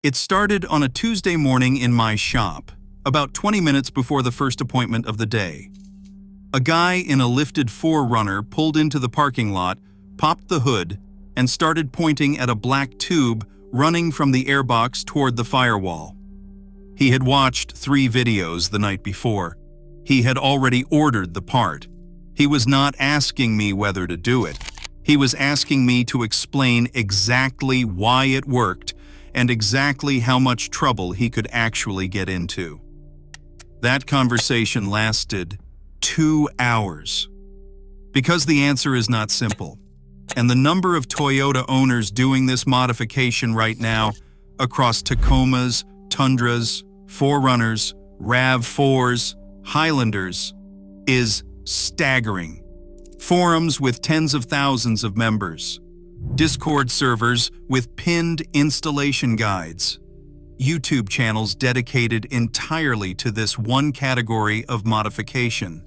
It started on a Tuesday morning in my shop, about 20 minutes before the first appointment of the day. A guy in a lifted 4Runner pulled into the parking lot, popped the hood, and started pointing at a black tube running from the airbox toward the firewall. He had watched 3 videos the night before. He had already ordered the part. He was not asking me whether to do it. He was asking me to explain exactly why it worked and exactly how much trouble he could actually get into. That conversation lasted 2 hours. Because the answer is not simple, and the number of Toyota owners doing this modification right now across Tacomas, Tundras, 4Runners, RAV4s, Highlanders is staggering. Forums with tens of thousands of members. Discord servers with pinned installation guides. YouTube channels dedicated entirely to this one category of modification.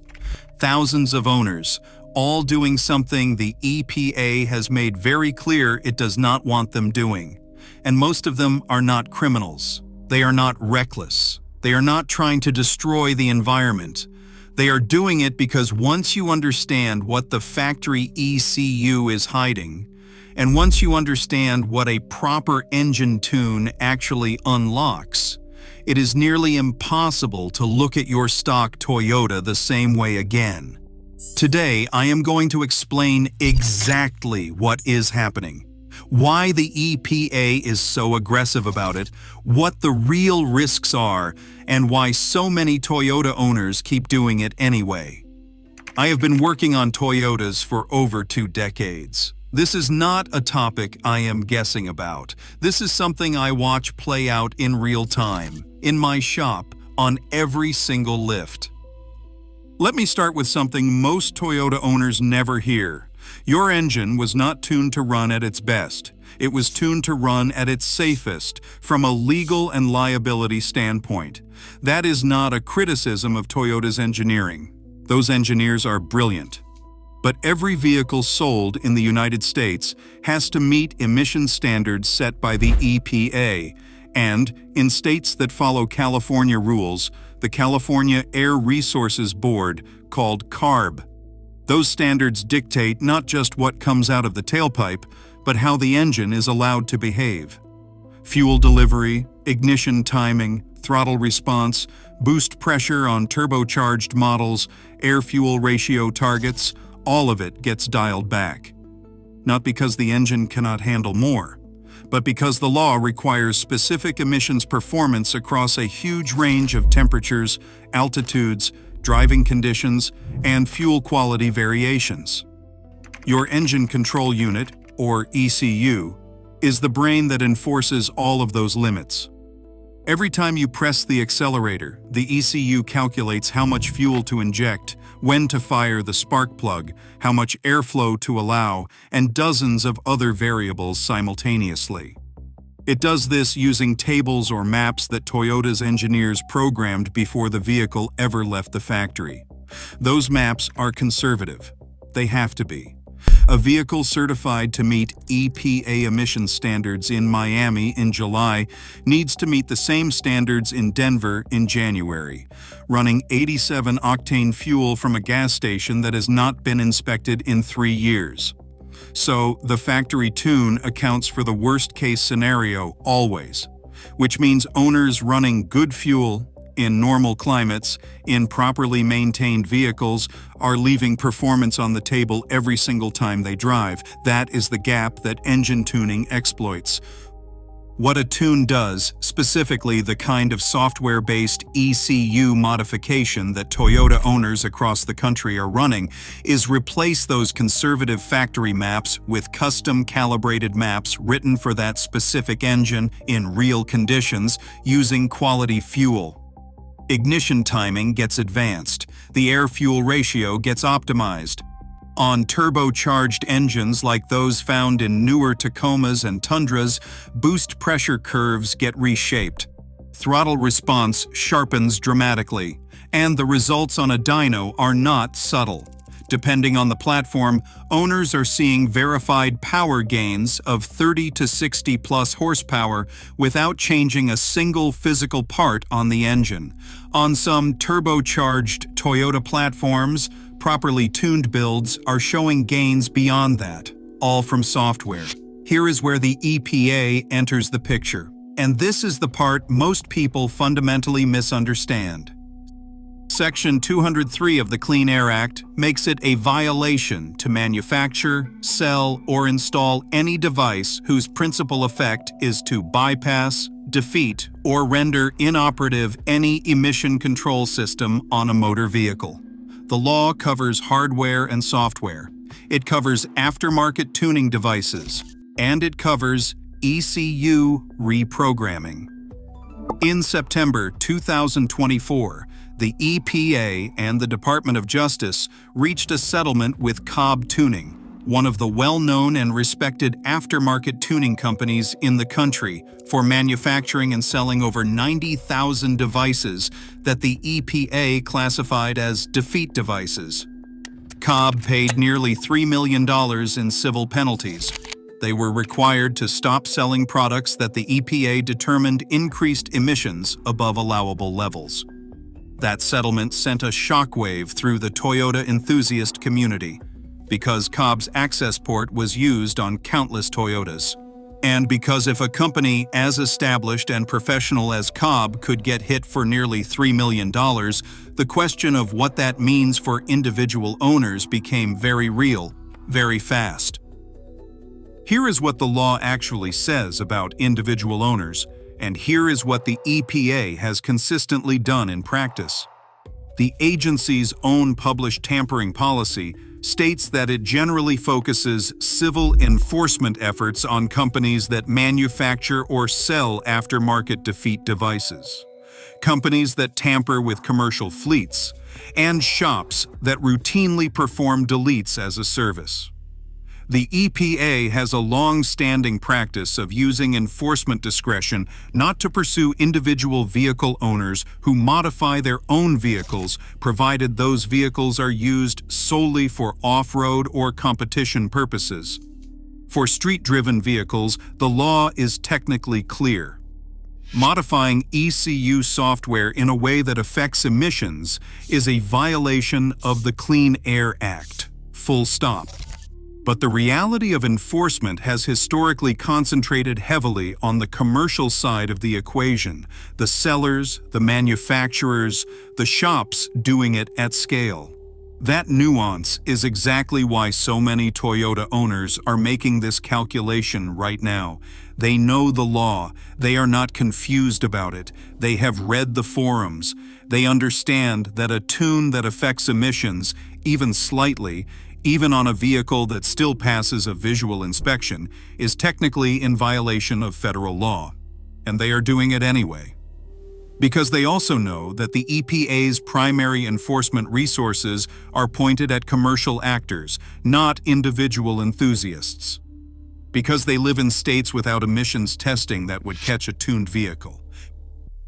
Thousands of owners, all doing something the EPA has made very clear it does not want them doing. And most of them are not criminals. They are not reckless. They are not trying to destroy the environment. They are doing it because once you understand what the factory ECU is hiding, and once you understand what a proper engine tune actually unlocks, it is nearly impossible to look at your stock Toyota the same way again. Today, I am going to explain exactly what is happening, why the EPA is so aggressive about it, what the real risks are, and why so many Toyota owners keep doing it anyway. I have been working on Toyotas for over 2 decades. This is not a topic I am guessing about. This is something I watch play out in real time, in my shop, on every single lift. Let me start with something most Toyota owners never hear. Your engine was not tuned to run at its best. It was tuned to run at its safest from a legal and liability standpoint. That is not a criticism of Toyota's engineering. Those engineers are brilliant. But every vehicle sold in the United States has to meet emission standards set by the EPA, and in states that follow California rules, the California Air Resources Board, called CARB. Those standards dictate not just what comes out of the tailpipe, but how the engine is allowed to behave. Fuel delivery, ignition timing, throttle response, boost pressure on turbocharged models, air-fuel ratio targets, all of it gets dialed back. Not because the engine cannot handle more, but because the law requires specific emissions performance across a huge range of temperatures, altitudes, driving conditions, and fuel quality variations. Your engine control unit, or ECU, is the brain that enforces all of those limits. Every time you press the accelerator, the ECU calculates how much fuel to inject, when to fire the spark plug, how much airflow to allow, and dozens of other variables simultaneously. It does this using tables or maps that Toyota's engineers programmed before the vehicle ever left the factory. Those maps are conservative. They have to be. A vehicle certified to meet EPA emission standards in Miami in July needs to meet the same standards in Denver in January, running 87-octane fuel from a gas station that has not been inspected in 3 years. So, the factory tune accounts for the worst-case scenario always, which means owners running good fuel in normal climates, in properly maintained vehicles, are leaving performance on the table every single time they drive. That is the gap that engine tuning exploits. What a tune does, specifically the kind of software-based ECU modification that Toyota owners across the country are running, is replace those conservative factory maps with custom calibrated maps written for that specific engine in real conditions using quality fuel. Ignition timing gets advanced. The air-fuel ratio gets optimized. On turbocharged engines like those found in newer Tacomas and Tundras, boost pressure curves get reshaped. Throttle response sharpens dramatically, and the results on a dyno are not subtle. Depending on the platform, owners are seeing verified power gains of 30 to 60 plus horsepower without changing a single physical part on the engine. On some turbocharged Toyota platforms, properly tuned builds are showing gains beyond that, all from software. Here is where the EPA enters the picture, and this is the part most people fundamentally misunderstand. Section 203 of the Clean Air Act makes it a violation to manufacture, sell, or install any device whose principal effect is to bypass, defeat, or render inoperative any emission control system on a motor vehicle. The law covers hardware and software. It covers aftermarket tuning devices, and it covers ECU reprogramming. In September 2024, the EPA and the Department of Justice reached a settlement with Cobb Tuning, one of the well-known and respected aftermarket tuning companies in the country, for manufacturing and selling over 90,000 devices that the EPA classified as defeat devices. Cobb paid nearly $3 million in civil penalties. They were required to stop selling products that the EPA determined increased emissions above allowable levels. That settlement sent a shockwave through the Toyota enthusiast community, because Cobb's access port was used on countless Toyotas. And because if a company as established and professional as Cobb could get hit for nearly $3 million, the question of what that means for individual owners became very real, very fast. Here is what the law actually says about individual owners, and here is what the EPA has consistently done in practice. The agency's own published tampering policy states that it generally focuses civil enforcement efforts on companies that manufacture or sell aftermarket defeat devices, companies that tamper with commercial fleets, and shops that routinely perform deletes as a service. The EPA has a long-standing practice of using enforcement discretion not to pursue individual vehicle owners who modify their own vehicles, provided those vehicles are used solely for off-road or competition purposes. For street-driven vehicles, the law is technically clear. Modifying ECU software in a way that affects emissions is a violation of the Clean Air Act. Full stop. But the reality of enforcement has historically concentrated heavily on the commercial side of the equation, the sellers, the manufacturers, the shops doing it at scale. That nuance is exactly why so many Toyota owners are making this calculation right now. They know the law. They are not confused about it. They have read the forums. They understand that a tune that affects emissions, even slightly, even on a vehicle that still passes a visual inspection, is technically in violation of federal law. And they are doing it anyway. Because they also know that the EPA's primary enforcement resources are pointed at commercial actors, not individual enthusiasts. Because they live in states without emissions testing that would catch a tuned vehicle.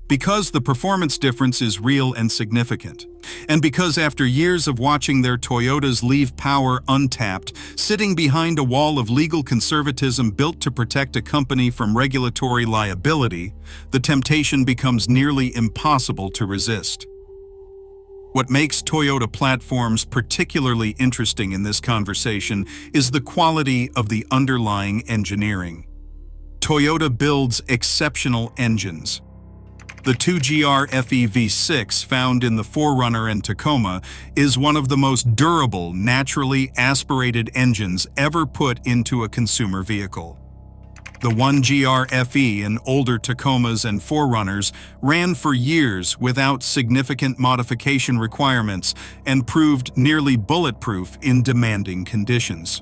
Because the performance difference is real and significant. And because after years of watching their Toyotas leave power untapped, sitting behind a wall of legal conservatism built to protect a company from regulatory liability, the temptation becomes nearly impossible to resist. What makes Toyota platforms particularly interesting in this conversation is the quality of the underlying engineering. Toyota builds exceptional engines. The 2GR FE V6 found in the 4Runner and Tacoma is one of the most durable, naturally aspirated engines ever put into a consumer vehicle. The 1GR FE in older Tacomas and 4Runners ran for years without significant modification requirements and proved nearly bulletproof in demanding conditions.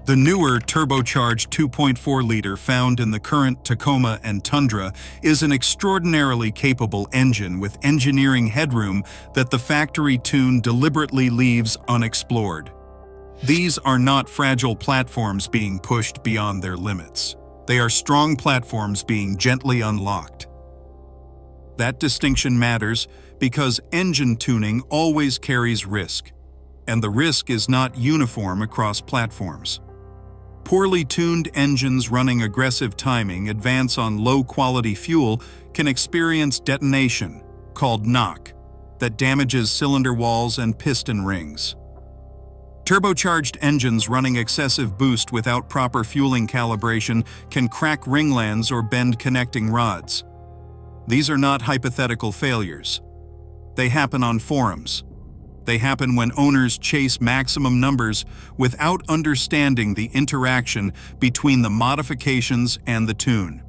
The newer turbocharged 2.4-liter found in the current Tacoma and Tundra is an extraordinarily capable engine with engineering headroom that the factory tune deliberately leaves unexplored. These are not fragile platforms being pushed beyond their limits. They are strong platforms being gently unlocked. That distinction matters because engine tuning always carries risk. and the risk is not uniform across platforms. Poorly tuned engines running aggressive timing advance on low-quality fuel can experience detonation, called knock, that damages cylinder walls and piston rings. Turbocharged engines running excessive boost without proper fueling calibration can crack ringlands or bend connecting rods. These are not hypothetical failures. They happen on forums. They happen when owners chase maximum numbers without understanding the interaction between the modifications and the tune.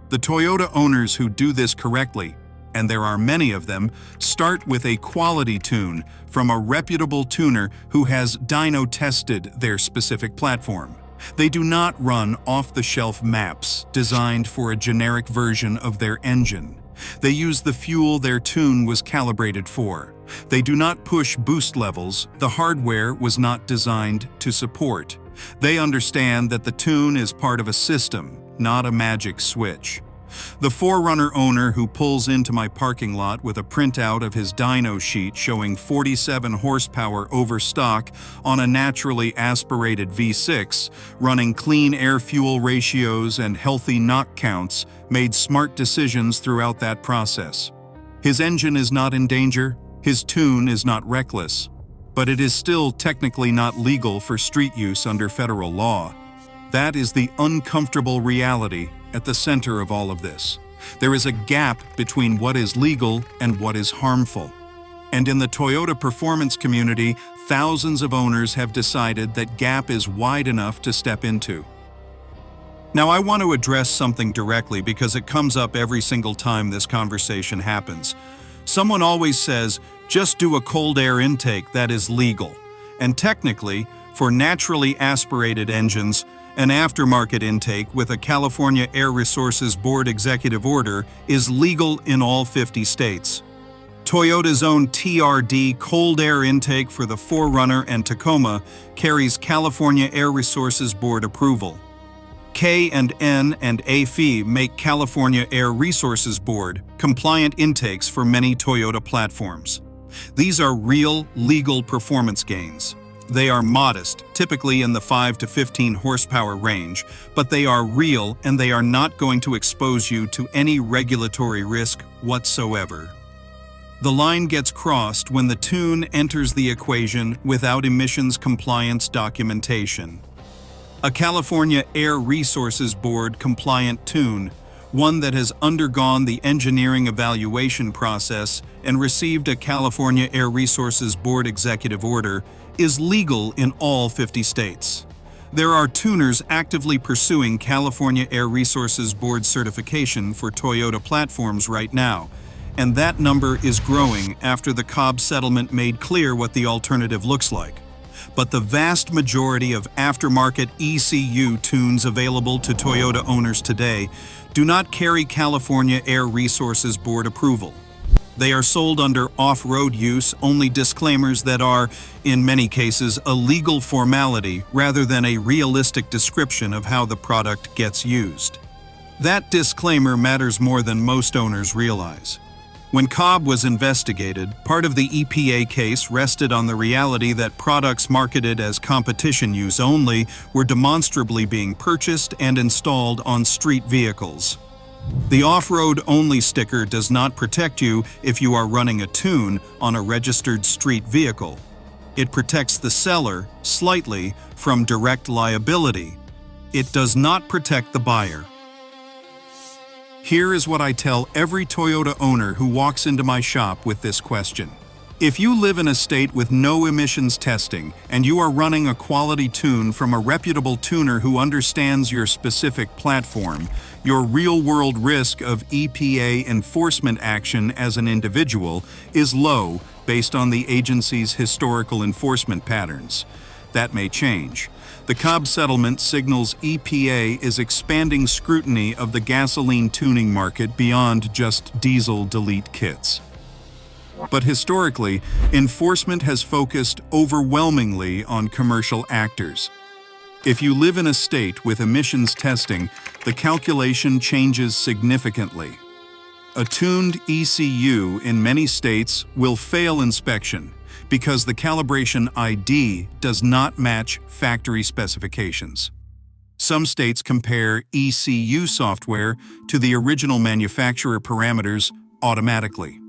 The Toyota owners who do this correctly, and there are many of them, start with a quality tune from a reputable tuner who has dyno tested their specific platform. They do not run off-the-shelf maps designed for a generic version of their engine. They use the fuel their tune was calibrated for. They do not push boost levels the hardware was not designed to support. They understand that the tune is part of a system, not a magic switch. The 4Runner owner who pulls into my parking lot with a printout of his dyno sheet showing 47 horsepower over stock on a naturally aspirated V6, running clean air-fuel ratios and healthy knock counts, made smart decisions throughout that process. His engine is not in danger, his tune is not reckless, but it is still technically not legal for street use under federal law. That is the uncomfortable reality at the center of all of this. There is a gap between what is legal and what is harmful. And in the Toyota performance community, thousands of owners have decided that gap is wide enough to step into. Now, I want to address something directly because it comes up every single time this conversation happens. Someone always says, just do a cold air intake that is legal. And technically, for naturally aspirated engines, an aftermarket intake with a California Air Resources Board executive order is legal in all 50 states. Toyota's own TRD cold air intake for the 4Runner and Tacoma carries California Air Resources Board approval. K&N and AFI make California Air Resources Board compliant intakes for many Toyota platforms. These are real, legal performance gains. They are modest, typically in the 5 to 15 horsepower range, but they are real and they are not going to expose you to any regulatory risk whatsoever. The line gets crossed when the tune enters the equation without emissions compliance documentation. A California Air Resources Board compliant tune, one that has undergone the engineering evaluation process and received a California Air Resources Board executive order, is legal in all 50 states. There are tuners actively pursuing California Air Resources Board certification for Toyota platforms right now, and that number is growing after the Cobb settlement made clear what the alternative looks like. But the vast majority of aftermarket ECU tunes available to Toyota owners today do not carry California Air Resources Board approval. They are sold under off-road use only disclaimers that are, in many cases, a legal formality rather than a realistic description of how the product gets used. That disclaimer matters more than most owners realize. When Cobb was investigated, part of the EPA case rested on the reality that products marketed as competition use only were demonstrably being purchased and installed on street vehicles. The off-road only sticker does not protect you if you are running a tune on a registered street vehicle. It protects the seller, slightly, from direct liability. It does not protect the buyer. Here is what I tell every Toyota owner who walks into my shop with this question. If you live in a state with no emissions testing and you are running a quality tune from a reputable tuner who understands your specific platform, your real-world risk of EPA enforcement action as an individual is low based on the agency's historical enforcement patterns. That may change. The Cobb settlement signals EPA is expanding scrutiny of the gasoline tuning market beyond just diesel delete kits. But historically, enforcement has focused overwhelmingly on commercial actors. If you live in a state with emissions testing, the calculation changes significantly. A tuned ECU in many states will fail inspection because the calibration ID does not match factory specifications. Some states compare ECU software to the original manufacturer parameters automatically.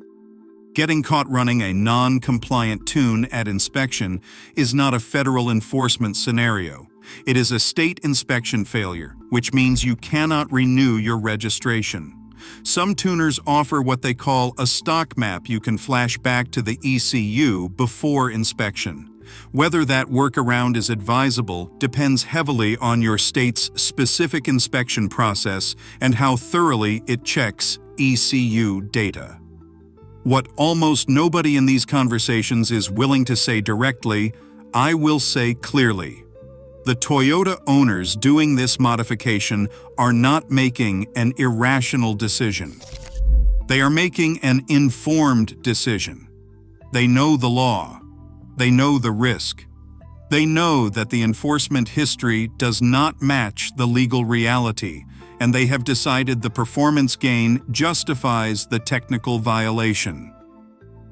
Getting caught running a non-compliant tune at inspection is not a federal enforcement scenario. It is a state inspection failure, which means you cannot renew your registration. Some tuners offer what they call a stock map you can flash back to the ECU before inspection. Whether that workaround is advisable depends heavily on your state's specific inspection process and how thoroughly it checks ECU data. What almost nobody in these conversations is willing to say directly, I will say clearly. The Toyota owners doing this modification are not making an irrational decision. They are making an informed decision. They know the law. They know the risk. They know that the enforcement history does not match the legal reality, and they have decided the performance gain justifies the technical violation.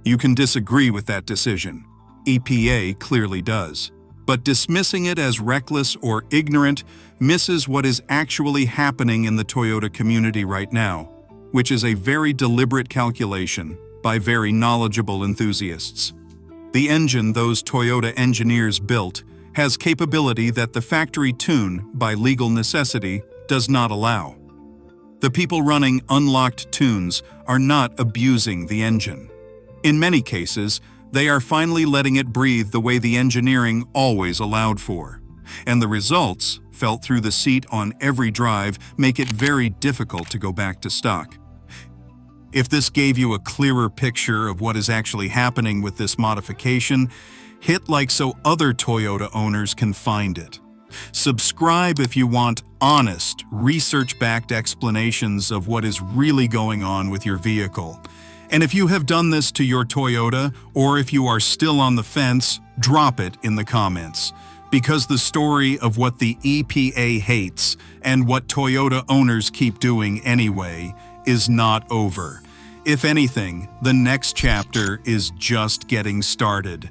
You can disagree with that decision. EPA clearly does. But dismissing it as reckless or ignorant misses what is actually happening in the Toyota community right now, which is a very deliberate calculation by very knowledgeable enthusiasts. The engine those Toyota engineers built has capability that the factory tune, by legal necessity, does not allow. The people running unlocked tunes are not abusing the engine. In many cases, they are finally letting it breathe the way the engineering always allowed for. And the results, felt through the seat on every drive, make it very difficult to go back to stock. If this gave you a clearer picture of what is actually happening with this modification, hit like so other Toyota owners can find it. Subscribe if you want honest, research-backed explanations of what is really going on with your vehicle. And if you have done this to your Toyota, or if you are still on the fence, drop it in the comments. Because the story of what the EPA hates and what Toyota owners keep doing anyway is not over. If anything, the next chapter is just getting started.